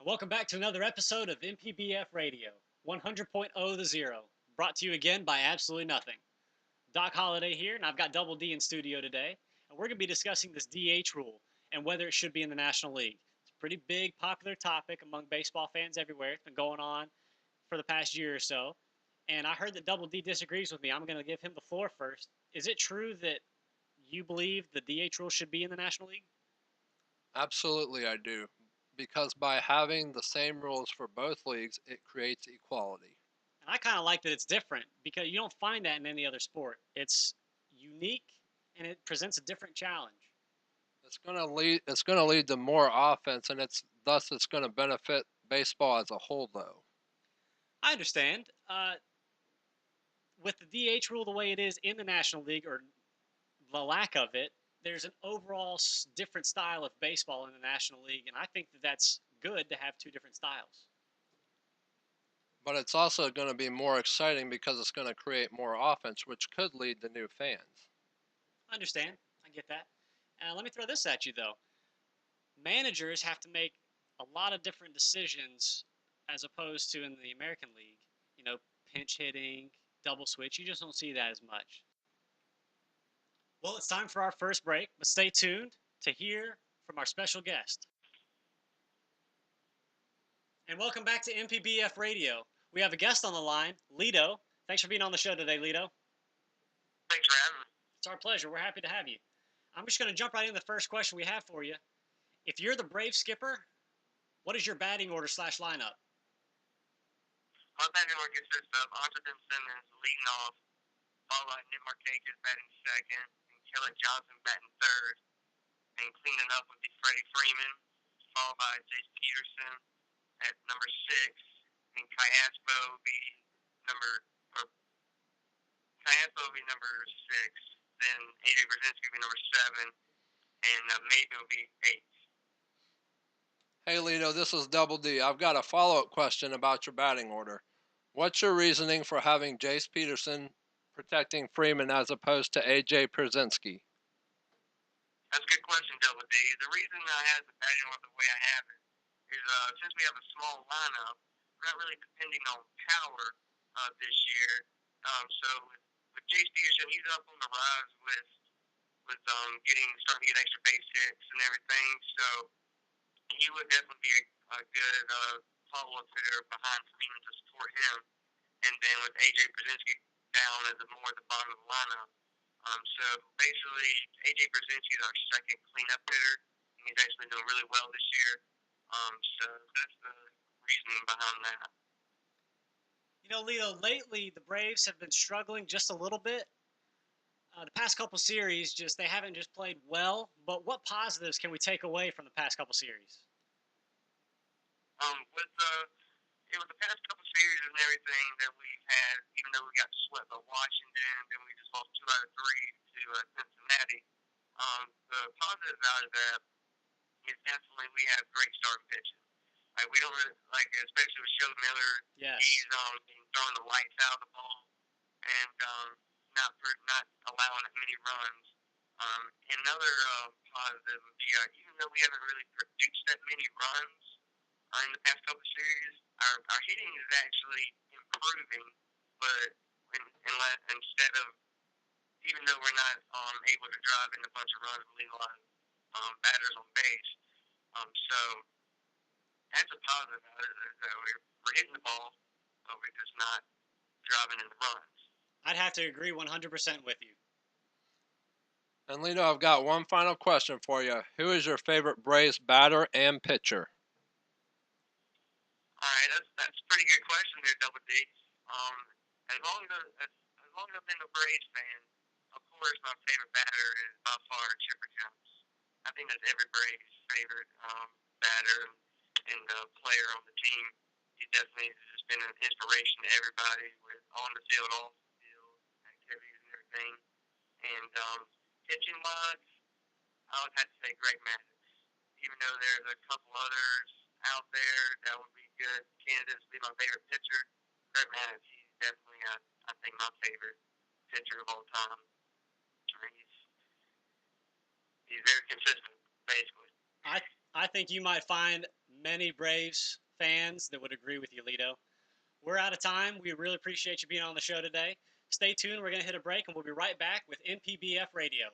Welcome back to another episode of MPBF Radio, 100.0 the zero, brought to you again by Absolutely Nothing. Doc Holliday here, and I've got Double D in studio today, and we're going to be discussing this DH rule and whether it should be in the National League. It's a pretty big, popular topic among baseball fans everywhere. It's been going on for the past year or so, and I heard that Double D disagrees with me. I'm going to give him the floor first. Is it true that you believe the DH rule should be in the National League? Absolutely, I do. Because by having the same rules for both leagues, it creates equality. And I kind of like that it's different because you don't find that in any other sport. It's unique and it presents a different challenge. It's going to lead to more offense, and it's going to benefit baseball as a whole, though. I understand. With the DH rule the way it is in the National League, or the lack of it, there's an overall different style of baseball in the National League, and I think that that's good to have two different styles. But it's also going to be more exciting because it's going to create more offense, which could lead to new fans. I understand. I get that. Let me throw this at you, though. Managers have to make a lot of different decisions as opposed to in the American League. You know, pinch hitting, double switch. You just don't see that as much. Well, it's time for our first break, but stay tuned to hear from our special guest. And welcome back to MPBF Radio. We have a guest on the line, Lito. Thanks for being on the show today, Lito. Thanks for having me. It's our pleasure. We're happy to have you. I'm just going to jump right into the first question we have for you. If you're the Brave skipper, what is your batting order / lineup? My batting order consists of Austin Simmons leading off, followed by Nick Markakis batting second, and Kelly Johnson batting third, and cleaning up would be Freddie Freeman, followed by Jace Peterson at number 6, and Cayaspo would be number 6. Then AJ Brzezinski would be number 7, and Mayfield would be 8. Hey, Lito, this is Double D. I've got a follow-up question about your batting order. What's your reasoning for having Jace Peterson protecting Freeman as opposed to AJ Brzezinski? That's a good question, Double D. The reason I have the batting order the way I have it is since we have a small lineup, we're not really depending on power this year. So with Jace Peterson, he's up on the rise with starting to get extra base hits and everything. So he would definitely be a good follow-up hitter behind Freeman to support him. And then with AJ Brzezinski down at the bottom of the lineup. So basically, AJ Brzezinski is our second cleanup hitter, and he's actually doing really well this year. So that's the reasoning behind that. You know, Lito, lately the Braves have been struggling just a little bit. The past couple series, they haven't just played well. But what positives can we take away from the past couple series? With the past couple series and everything that we've had, even though we got swept by Washington, then we just lost 2 out of 3 to Cincinnati. The positive out of that is definitely we have great starting pitching. Like we don't really, especially with Show Miller. Yes. He's throwing the lights out of the ball and not allowing as many runs. Another positive would be even though we haven't really produced that many runs in the past couple of series, our hitting is actually improving. But instead of, even though we're not able to drive in a bunch of runs, we leave a lot of batters on base. So that's a positive. We're hitting the ball, but we're just not driving in the runs. I'd have to agree 100% with you. And Lito, I've got one final question for you. Who is your favorite Braves batter and pitcher? All right, that's a pretty good question there, Double D. As long as I've been a Braves fan, of course my favorite batter is by far Chipper Jones. I think that's every Braves' favorite batter and player on the team. He definitely has been an inspiration to everybody with on the field, off the field activities and everything. And pitching wise, I would have to say Greg Maddux. Even though there's a couple others out there that would be good candidates to be my favorite pitcher, Greg Maddux, he's definitely, I think, my favorite pitcher of all time. He's very consistent, basically. I think you might find many Braves fans that would agree with you, Lito. We're out of time. We really appreciate you being on the show today. Stay tuned. We're going to hit a break, and we'll be right back with MPBF Radio.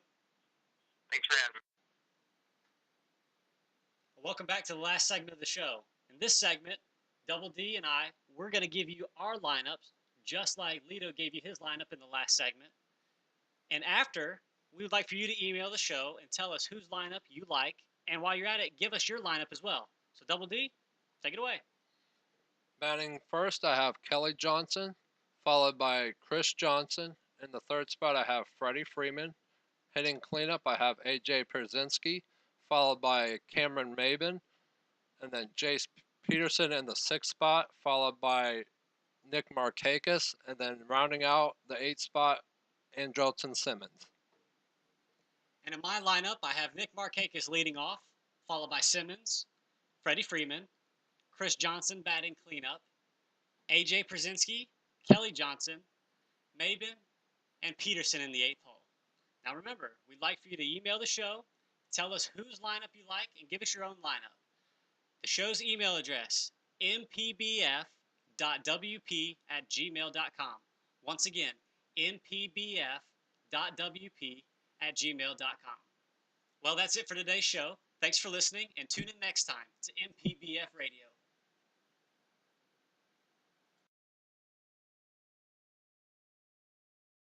Thanks for having me. Welcome back to the last segment of the show. In this segment, Double D and I, we're going to give you our lineups, just like Lito gave you his lineup in the last segment. And after, we would like for you to email the show and tell us whose lineup you like. And while you're at it, give us your lineup as well. So Double D, take it away. Batting first, I have Kelly Johnson, followed by Chris Johnson. In the third spot, I have Freddie Freeman. Hitting cleanup, I have A.J. Pierzynski, followed by Cameron Maben. And then Jace Peterson in the sixth spot, followed by Nick Markakis. And then rounding out the eighth spot, Andrelton Simmons. And in my lineup, I have Nick Markakis leading off, followed by Simmons, Freddie Freeman, Chris Johnson batting cleanup, A.J. Pierzynski, Kelly Johnson, Maben, and Peterson in the eighth hole. Now remember, we'd like for you to email the show, tell us whose lineup you like, and give us your own lineup. The show's email address, mpbf.wp@gmail.com. Once again, mpbf.wp@gmail.com. Well, that's it for today's show. Thanks for listening, and tune in next time to MPBF Radio.